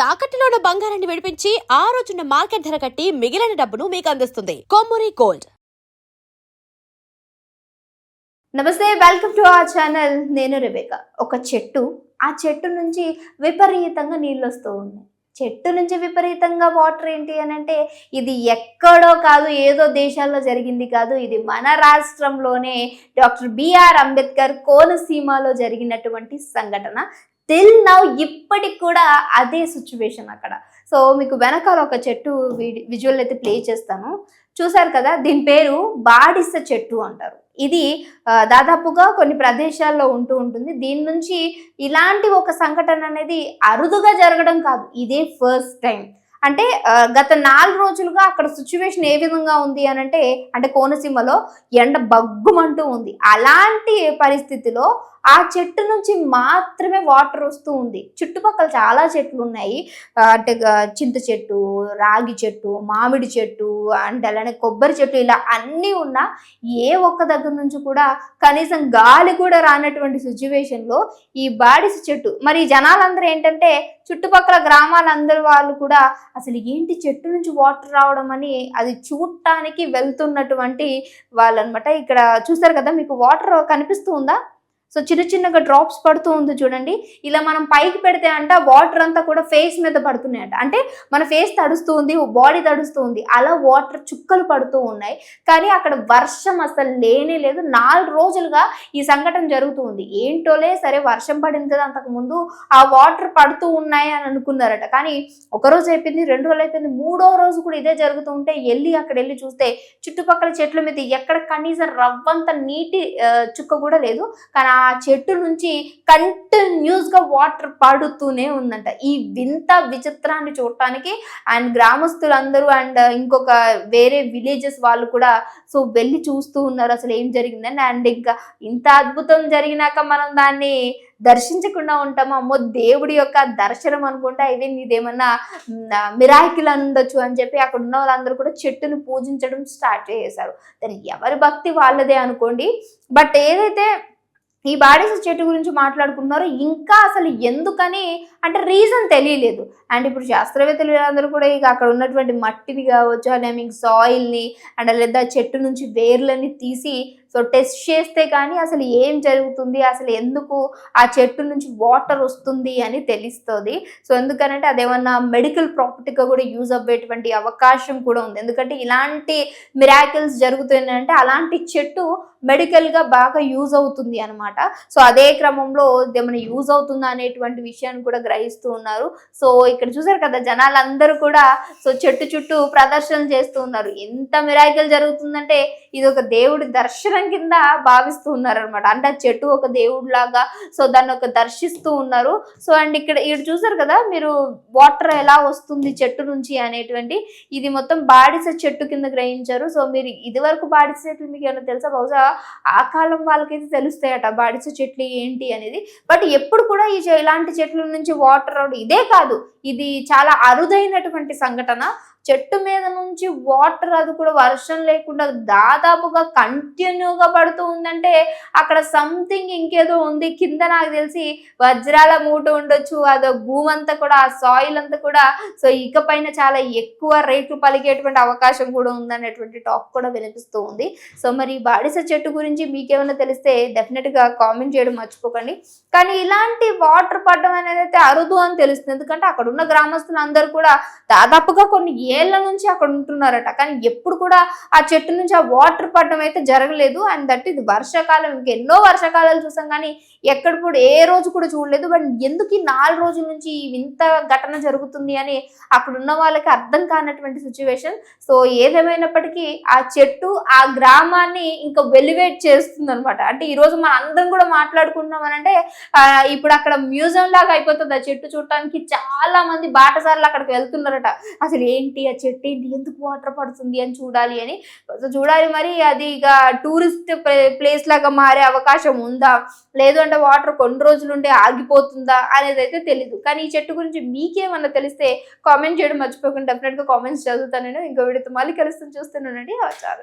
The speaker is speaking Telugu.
తాకట్టులో ఉన్న బంగారాన్ని విడిపించి ఆ రోజున్న మార్కెట్ ధర కట్టి మిగిలిన డబ్బును మీకు అందిస్తుంది కొమ్మూరి గోల్డ్. నమస్తే, వెల్కమ్ టు అవర్ ఛానల్. నేను రెబేకా. ఒక చెట్టు, ఆ చెట్టు నుంచి విపరీతంగా నీళ్ళు వస్తూ ఉన్నాయి. చెట్టు నుంచి విపరీతంగా వాటర్ ఏంటి అని అంటే, ఇది ఎక్కడో కాదు, ఏదో దేశాల్లో జరిగింది కాదు, ఇది మన రాష్ట్రంలోనే డాక్టర్ బిఆర్ అంబేద్కర్ కోనసీమలో జరిగినటువంటి సంఘటన. టిల్ నౌ ఇప్పటికి కూడా అదే సిచ్యువేషన్ అక్కడ. సో మీకు వెనకాల ఒక చెట్టు విజువల్ అయితే ప్లే చేస్తాను, చూసారు కదా. దీని పేరు బాడిస చెట్టు అంటారు. ఇది దాదాపుగా కొన్ని ప్రదేశాల్లో ఉంటూ ఉంటుంది. దీని నుంచి ఇలాంటి ఒక సంఘటన అనేది అరుదుగా జరగడం కాదు, ఇదే ఫస్ట్ టైం. అంటే గత 4 రోజులుగా అక్కడ సిచ్యువేషన్ ఏ విధంగా ఉంది అని అంటే కోనసీమలో ఎండ బగ్గుమంటూ ఉంది. అలాంటి పరిస్థితిలో ఆ చెట్టు నుంచి మాత్రమే వాటర్ వస్తూ ఉంది. చుట్టుపక్కల చాలా చెట్లు ఉన్నాయి, అంటే చింత చెట్టు, రాగి చెట్టు, మామిడి చెట్టు, అంటే అలానే కొబ్బరి చెట్టు, ఇలా అన్నీ ఉన్నా ఏ ఒక్క దగ్గర నుంచి కూడా కనీసం గాలి కూడా రానటువంటి సిచ్యువేషన్లో ఈ బాడిస చెట్టు, మరి జనాలందరూ ఏంటంటే చుట్టుపక్కల గ్రామాలందరూ వాళ్ళు కూడా అసలు ఏంటి చెట్టు నుంచి వాటర్ రావడం అని అది చూడటానికి వెళ్తున్నటువంటి వాళ్ళనమాట. ఇక్కడ చూస్తారు కదా, మీకు వాటర్ కనిపిస్తూ ఉందా? సో చిన్న చిన్నగా డ్రాప్స్ పడుతూ ఉంది చూడండి. ఇలా మనం పైకి పెడితే అంట వాటర్ అంతా కూడా ఫేస్ మీద పడుతున్నాయంట. అంటే మన ఫేస్ తడుస్తూ ఉంది, బాడీ తడుస్తూ ఉంది, అలా వాటర్ చుక్కలు పడుతూ ఉన్నాయి. కానీ అక్కడ వర్షం అసలు లేనే లేదు. 4 రోజులుగా ఈ సంఘటన జరుగుతూ ఉంది. ఏంటోలే, సరే వర్షం పడింది కదా, అంతకుముందు ఆ వాటర్ పడుతూ ఉన్నాయి అని అనుకున్నారట. కానీ ఒకరోజు అయిపోయింది, 2 రోజులు అయిపోయింది, 3వ రోజు కూడా ఇదే జరుగుతూ ఉంటే అక్కడ వెళ్ళి చూస్తే చుట్టుపక్కల చెట్ల మీద ఎక్కడ కనీసం రవ్వంత నీటి చుక్క కూడా లేదు. కానీ ఆ చెట్టు నుంచి కంటిన్యూస్ గా వాటర్ పడుతూనే ఉందంట. ఈ వింత విచిత్రాన్ని చూడటానికి అండ్ గ్రామస్తులందరూ అండ్ ఇంకొక వేరే విలేజెస్ వాళ్ళు కూడా సో వెళ్ళి చూస్తూ ఉన్నారు అసలు ఏం జరిగిందని. అండ్ ఇంకా ఇంత అద్భుతం జరిగినాక మనం దాన్ని దర్శించకుండా ఉంటాము. అమ్మో, దేవుడి యొక్క దర్శనం అనుకుంటే ఇదేమన్నా మిరాకిల్ అని ఉండొచ్చు అని చెప్పి అక్కడ ఉన్న వాళ్ళందరూ కూడా చెట్టును పూజించడం స్టార్ట్ చేశారు. దాని ఎవరి భక్తి వాళ్ళదే అనుకోండి. బట్ ఏదైతే ఈ బాడిస చెట్టు గురించి మాట్లాడుకుంటున్నారు, ఇంకా అసలు ఎందుకని అంటే రీజన్ తెలియలేదు. అండ్ ఇప్పుడు శాస్త్రవేత్తలు అందరూ కూడా ఇక అక్కడ ఉన్నటువంటి మట్టిని కావచ్చు, అలాగే సాయిల్ని అండ్ లేదా చెట్టు నుంచి వేర్లని తీసి సో టెస్ట్ చేస్తే కానీ అసలు ఏం జరుగుతుంది, అసలు ఎందుకు ఆ చెట్టు నుంచి వాటర్ వస్తుంది అని తెలుస్తుంది. సో ఎందుకనంటే అదేమన్నా మెడికల్ ప్రాపర్టీగా కూడా యూజ్ అవ్వేటువంటి అవకాశం కూడా ఉంది. ఎందుకంటే ఇలాంటి మిరాకిల్స్ జరుగుతున్నాయంటే అలాంటి చెట్టు మెడికల్గా బాగా యూజ్ అవుతుంది అనమాట. సో అదే క్రమంలో ఏమైనా యూజ్ అవుతుందా అనేటువంటి విషయాన్ని కూడా గ్రహిస్తూ ఉన్నారు. సో ఇక్కడ చూసారు కదా, జనాలందరూ కూడా సో చెట్టు చుట్టూ ప్రదర్శనలు చేస్తూ ఉన్నారు. ఎంత మిరాకిల్ జరుగుతుందంటే ఇది ఒక దేవుడి దర్శనం కింద భావిస్తూ ఉన్నారు అనమాట. అంటే ఆ చెట్టు ఒక దేవుడు లాగా సో దాన్ని ఒక దర్శిస్తూ ఉన్నారు. సో అండ్ ఇక్కడ చూసారు కదా మీరు, వాటర్ ఎలా వస్తుంది చెట్టు నుంచి అనేటువంటి, ఇది మొత్తం బాడిస చెట్టు కింద గ్రహించారు. సో మీరు ఇది వరకు బాడిస చెట్లు మీకు ఏమైనా తెలుసా? బహుశా ఆ కాలం వాళ్ళకైతే తెలుస్తాయట బాడిస చెట్లు ఏంటి అనేది. బట్ ఎప్పుడు కూడా ఇలాంటి చెట్ల నుంచి వాటర్ రావడం ఇదే కాదు, ఇది చాలా అరుదైనటువంటి సంఘటన. చెట్టు మీద నుంచి వాటర్, అది కూడా వర్షం లేకుండా దాదాపుగా కంటిన్యూగా పడుతూ ఉందంటే అక్కడ సంథింగ్ ఇంకేదో ఉంది కింద. నాకు తెలిసి వజ్రాల మూట ఉండొచ్చు, అదో భూమి అంతా కూడా, ఆ సాయిల్ అంతా కూడా సో ఇకపైన చాలా ఎక్కువ రేట్లు పలికేటువంటి అవకాశం కూడా ఉందనేటువంటి టాక్ కూడా వినిపిస్తూ ఉంది. సో మరి బాడిస చెట్టు గురించి మీకేమైనా తెలిస్తే డెఫినెట్గా కామెంట్ చేయడం మర్చిపోకండి. కానీ ఇలాంటి వాటర్ పడడం అనేది అయితే అరుదు అని తెలుస్తుంది. ఎందుకంటే అక్కడ ఉన్న గ్రామస్తులు అందరూ కూడా దాదాపుగా కొన్ని ఏళ్ల నుంచి అక్కడ ఉంటున్నారట. కానీ ఎప్పుడు కూడా ఆ చెట్టు నుంచి ఆ వాటర్ పడడం అయితే జరగలేదు. అండ్ దట్ ఇది వర్షాకాలం, ఇంకెన్నో వర్షాకాలాలు చూసాం కానీ ఎక్కడ కూడా ఏ రోజు కూడా చూడలేదు. బట్ ఎందుకు ఈ 4 రోజుల నుంచి ఇంత ఘటన జరుగుతుంది అని అక్కడ ఉన్న వాళ్ళకి అర్థం కానటువంటి సిచ్యువేషన్. సో ఏదేమైనప్పటికీ ఆ చెట్టు ఆ గ్రామాన్ని ఇంకా వెలివేట్ చేస్తుంది అనమాట. అంటే ఈ రోజు మనం అందరం కూడా మాట్లాడుకుంటున్నాం అని అంటే ఇప్పుడు అక్కడ మ్యూజియం లాగా అయిపోతుంది. ఆ చెట్టు చూడటానికి చాలా మంది బాటసార్లు అక్కడికి వెళ్తున్నారట. అసలు ఏంటి ఆ చెట్టు ఏంటి, ఎందుకు వాటర్ పడుతుంది అని చూడాలి అని. చూడాలి మరి అది ఇక టూరిస్ట్ ప్లేస్ లాగా మారే అవకాశం ఉందా, లేదు అంటే వాటర్ కొన్ని రోజులు ఉంటే ఆగిపోతుందా అనేది అయితే తెలీదు. కానీ ఈ చెట్టు గురించి మీకేమన్నా తెలిస్తే కామెంట్ చేయడం మర్చిపోకుండా. డెఫినెట్గా కామెంట్స్ చదువుతాను నేను. ఇంకో వీడియోతో మళ్ళీ కలుస్తాను, చూస్తున్నానండి. చాలు.